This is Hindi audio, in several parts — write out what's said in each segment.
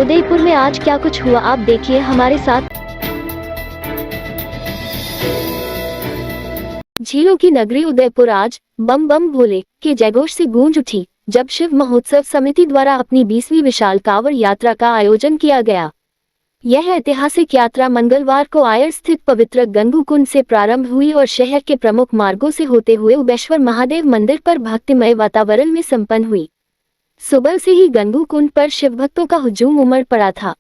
उदयपुर में आज क्या कुछ हुआ आप देखिए हमारे साथ। झीलों की नगरी उदयपुर आज बम बम भोले के जयघोष से गूंज उठी जब शिव महोत्सव समिति द्वारा अपनी 20वीं विशाल कांवड़ यात्रा का आयोजन किया गया। यह ऐतिहासिक यात्रा मंगलवार को आयर स्थित पवित्र गंगू कुंड से प्रारंभ हुई और शहर के प्रमुख मार्गों से होते हुए उबेश्वर महादेव मंदिर पर भक्तिमय वातावरण में संपन्न हुई। सुबह से ही गंगू कुंड पर शिव भक्तों का हुजूम उमड़ पड़ा था।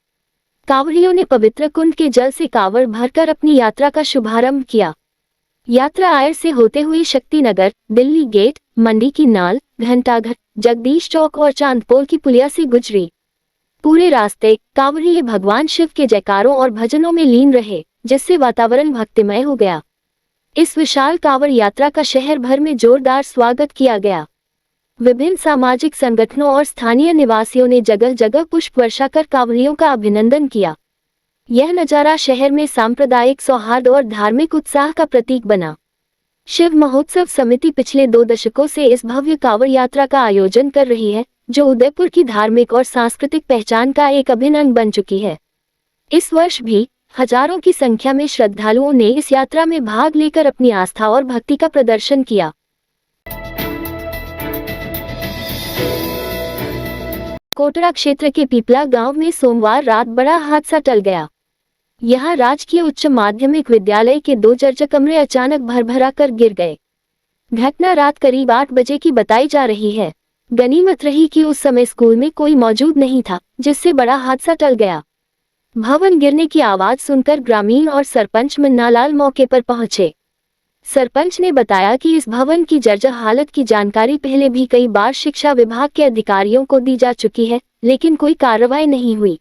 कांवड़ियों ने पवित्र कुंड के जल से कांवड़ भरकर अपनी यात्रा का शुभारंभ किया। यात्रा आयर से होते हुए शक्तिनगर, दिल्ली गेट, मंडी की नाल, घंटाघर, जगदीश चौक और चांदपोल की पुलिया से गुजरी। पूरे रास्ते कांवड़िये भगवान शिव के जयकारों और भजनों में लीन रहे, जिससे वातावरण भक्तिमय हो गया। इस विशाल कांवड़ यात्रा का शहर भर में जोरदार स्वागत किया गया। विभिन्न सामाजिक संगठनों और स्थानीय निवासियों ने जगह जगह पुष्प वर्षा कर कांवड़ियों का अभिनंदन किया। यह नजारा शहर में सांप्रदायिक सौहार्द और धार्मिक उत्साह का प्रतीक बना। शिव महोत्सव समिति पिछले 2 दशकों से इस भव्य कांवड़ यात्रा का आयोजन कर रही है, जो उदयपुर की धार्मिक और सांस्कृतिक पहचान का एक अभिन्न अंग बन चुकी है। इस वर्ष भी हजारों की संख्या में श्रद्धालुओं ने इस यात्रा में भाग लेकर अपनी आस्था और भक्ति का प्रदर्शन किया। कोटरा क्षेत्र के पीपला गांव में सोमवार रात बड़ा हादसा टल गया। यहां राजकीय उच्च माध्यमिक विद्यालय के 2 जर्जर कमरे अचानक भरभरा कर गिर गए। घटना रात करीब 8 बजे की बताई जा रही है। गनीमत रही कि उस समय स्कूल में कोई मौजूद नहीं था, जिससे बड़ा हादसा टल गया। भवन गिरने की आवाज सुनकर ग्रामीण और सरपंच मन्नालाल मौके पर पहुंचे। सरपंच ने बताया कि इस भवन की जर्जर हालत की जानकारी पहले भी कई बार शिक्षा विभाग के अधिकारियों को दी जा चुकी है, लेकिन कोई कार्रवाई नहीं हुई।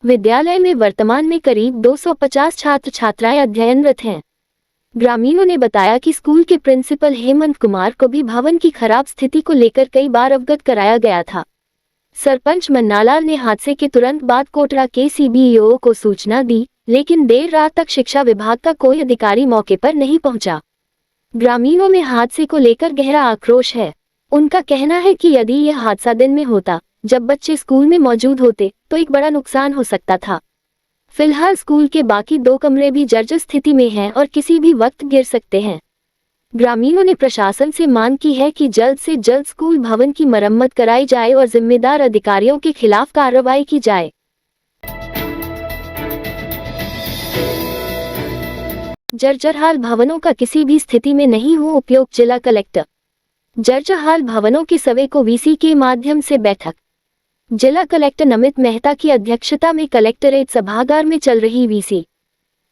विद्यालय में वर्तमान में करीब 250 छात्र छात्राएं अध्ययनरत हैं। ग्रामीणों ने बताया कि स्कूल के प्रिंसिपल हेमंत कुमार को भी भवन की खराब स्थिति को लेकर कई बार अवगत कराया गया था। सरपंच मन्नालाल ने हादसे के तुरंत बाद कोटरा के सीबीईओ को सूचना दी, लेकिन देर रात तक शिक्षा विभाग का कोई अधिकारी मौके पर नहीं पहुंचा। ग्रामीणों में हादसे को लेकर गहरा आक्रोश है। उनका कहना है कि यदि यह हादसा दिन में होता, जब बच्चे स्कूल में मौजूद होते, तो एक बड़ा नुकसान हो सकता था। फिलहाल स्कूल के बाकी 2 कमरे भी जर्जर स्थिति में हैं और किसी भी वक्त गिर सकते हैं। ग्रामीणों ने प्रशासन से मांग की है कि जल्द से जल्द स्कूल भवन की मरम्मत कराई जाए और जिम्मेदार अधिकारियों के खिलाफ कार्रवाई की जाए। जर्जरहाल भवनों का किसी भी स्थिति में नहीं हो उपयोग, जिला कलेक्टर। जर्जरहाल भवनों के सर्वे को वीसी के माध्यम से बैठक। जिला कलेक्टर नमित मेहता की अध्यक्षता में कलेक्टरेट सभागार में चल रही वीसी।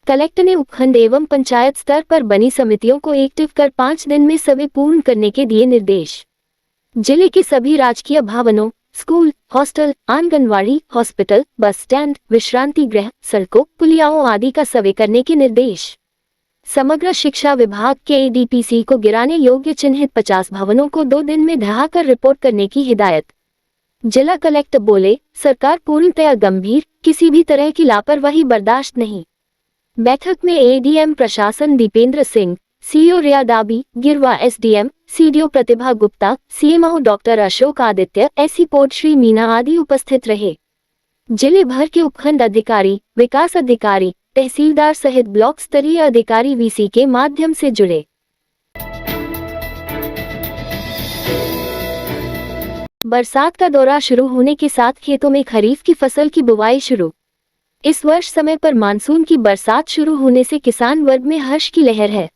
कलेक्टर ने उपखंड एवं पंचायत स्तर पर बनी समितियों को एक्टिव कर 5 दिन में सर्वे पूर्ण करने के दिए निर्देश। जिले के सभी राजकीय भवनों, school, hostel, anganwadi, hospital, bus stand, विश्रांति गृह, सड़कों, पुलियाओं आदि का सर्वे करने के निर्देश। समग्र शिक्षा विभाग के एडीपीसी को गिराने योग्य चिन्हित 50 भवनों को 2 दिन में ढहाकर रिपोर्ट करने की हिदायत। जिला कलेक्टर बोले, सरकार पूर्णतया गंभीर, किसी भी तरह की लापरवाही बर्दाश्त नहीं। बैठक में एडीएम प्रशासन Dipendra Singh, CEO Riya Dabi, Girwa SDM, CDO Pratibha Gupta, CMO doctor Ashok Aditya, SC port Shri Meena आदि उपस्थित रहे। जिले भर के उपखंड अधिकारी, विकास अधिकारी, तहसीलदार सहित ब्लॉक स्तरीय अधिकारी वीसी के माध्यम से जुड़े। बरसात का दौरा शुरू होने के साथ खेतों में खरीफ की फसल की बुवाई शुरू। इस वर्ष समय पर मानसून की बरसात शुरू होने से किसान वर्ग में हर्ष की लहर है।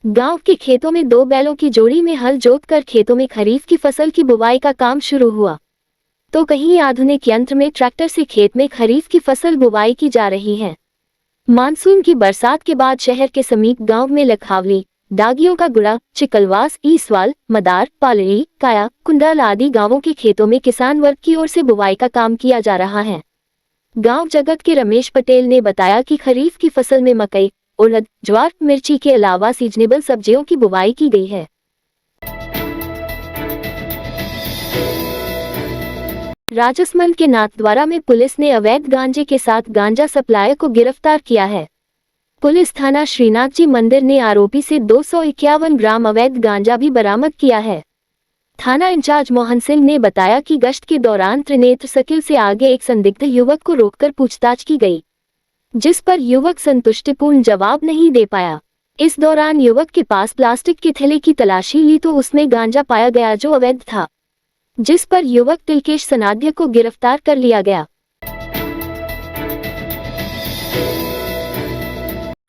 गांव के खेतों में 2 बैलों की जोड़ी में हल जोतकर खेतों में खरीफ की फसल की बुवाई का काम शुरू हुआ, तो कहीं आधुनिक यंत्र में ट्रैक्टर से खेत में खरीफ की फसल बुवाई की जा रही है। मानसून की बरसात के बाद शहर के समीप गांव में लखावली, दागियों का गुड़ा, चिकलवास, ईसवाल, मदार, पालड़ी, काया, कुंडाल आदि गांवों के खेतों में किसान वर्ग की ओर से बुवाई का काम किया जा रहा है। गांव जगत के रमेश पटेल ने बताया कि खरीफ की फसल में मकई, उड़द, ज्वार, मिर्ची के अलावा सीजनेबल सब्जियों की बुवाई की गई है। राजसमंद के नाथद्वारा में पुलिस ने अवैध गांजे के साथ गांजा सप्लायर को गिरफ्तार किया है। पुलिस थाना श्रीनाथ जी मंदिर ने आरोपी से 251 ग्राम अवैध गांजा भी बरामद किया है। थाना इंचार्ज मोहन सिंह ने बताया कि गश्त के दौरान त्रिनेत्र सर्किल से आगे एक संदिग्ध युवक को रोककर पूछताछ की गई, जिस पर युवक संतुष्टिपूर्ण जवाब नहीं दे पाया। इस दौरान युवक के पास प्लास्टिक के थैले की तलाशी ली तो उसमें गांजा पाया गया जो अवैध था, जिस पर युवक तिलकेश सनाध्य को गिरफ्तार कर लिया गया।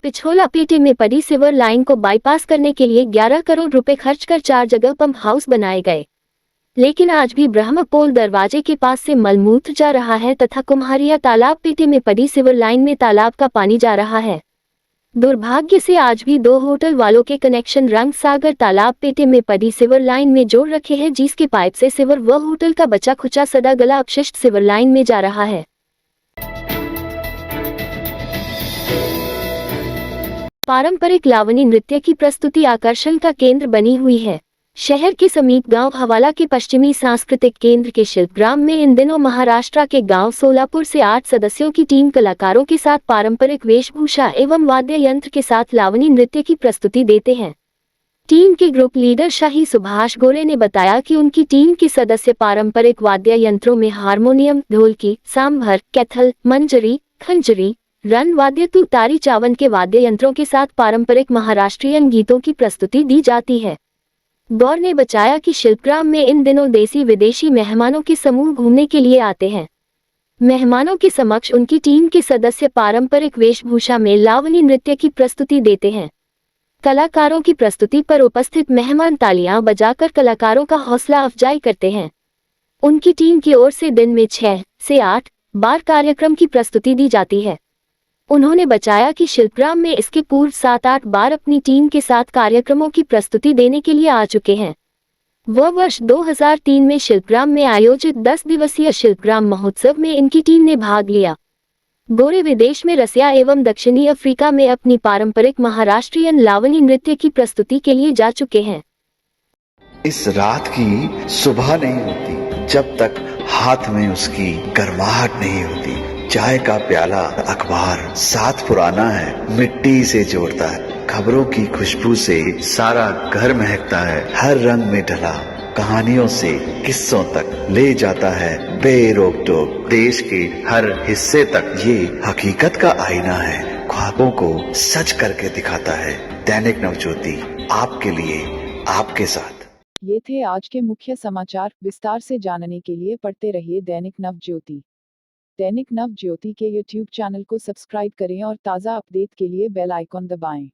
पिछोला पेटे में पड़ी सीवर लाइन को बाईपास करने के लिए 11 करोड़ रुपए खर्च कर 4 जगह पंप हाउस बनाए गए, लेकिन आज भी ब्रह्मपोल दरवाजे के पास से मलमूत्र जा रहा है तथा कुम्हारिया तालाब पेटे में पड़ी सीवर लाइन में तालाब का पानी जा रहा है। दुर्भाग्य से आज भी 2 होटल वालों के कनेक्शन रंग सागर तालाब पेटे में पड़ी सीवर लाइन में जोड़ रखे हैं, जिसके पाइप से सीवर व होटल का बचा खुचा सड़ा गला अपशिष्ट सीवर लाइन में जा रहा है। पारंपरिक लावनी नृत्य की प्रस्तुति आकर्षण का केंद्र बनी हुई है। शहर के समीप गांव हवाला के पश्चिमी सांस्कृतिक केंद्र के शिल्पग्राम में इन दिनों महाराष्ट्र के गांव सोलापुर से 8 सदस्यों की टीम कलाकारों के साथ पारंपरिक वेशभूषा एवं वाद्य यंत्र के साथ लावनी नृत्य की प्रस्तुति देते हैं। टीम के ग्रुप लीडर शाही सुभाष गोरे ने बताया कि उनकी टीम के सदस्य पारंपरिक वाद्य यंत्रों में हारमोनियम, ढोलकी, सांभर, कैथल, मंजरी, खंजरी, रन वाद्य तुतारी चावन के वाद्य यंत्रों के साथ पारंपरिक महाराष्ट्रीयन गीतों की प्रस्तुति दी जाती है। गौर ने बताया कि शिल्पग्राम में इन दिनों देसी विदेशी मेहमानों के समूह घूमने के लिए आते हैं। मेहमानों के समक्ष उनकी टीम के सदस्य पारंपरिक वेशभूषा में लावनी नृत्य की प्रस्तुति देते हैं। कलाकारों की प्रस्तुति पर उपस्थित मेहमान तालियां बजाकर कलाकारों का हौसला अफजाई करते हैं। उनकी टीम की ओर से दिन में 6 से 8 बार कार्यक्रम की प्रस्तुति दी जाती है। उन्होंने बताया कि शिल्पग्राम में इसके पूर्व 7-8 बार अपनी टीम के साथ कार्यक्रमों की प्रस्तुति देने के लिए आ चुके हैं। वह वर्ष 2003 में शिल्पग्राम में आयोजित 10 दिवसीय शिल्पग्राम महोत्सव में इनकी टीम ने भाग लिया। गोरे विदेश में रसिया एवं दक्षिणी अफ्रीका में अपनी पारंपरिक महाराष्ट्रीयन लावनी नृत्य की प्रस्तुति के लिए जा चुके हैं। इस रात की सुबह नहीं होती जब तक हाथ में उसकी गर्माहट नहीं होती। चाय का प्याला, अखबार साथ पुराना है, मिट्टी से जोड़ता है। खबरों की खुशबू से सारा घर महकता है। हर रंग में ढला कहानियों से किस्सों तक ले जाता है बेरोक टोक। देश के हर हिस्से तक ये हकीकत का आईना है, ख्वाबों को सच करके दिखाता है। दैनिक नवज्योति आपके लिए, आपके साथ। ये थे आज के मुख्य समाचार। विस्तार से जानने के लिए पढ़ते रहिए दैनिक नवज्योति। दैनिक नवज्योति के YouTube चैनल को सब्सक्राइब करें और ताज़ा अपडेट के लिए बेल आइकॉन दबाएं।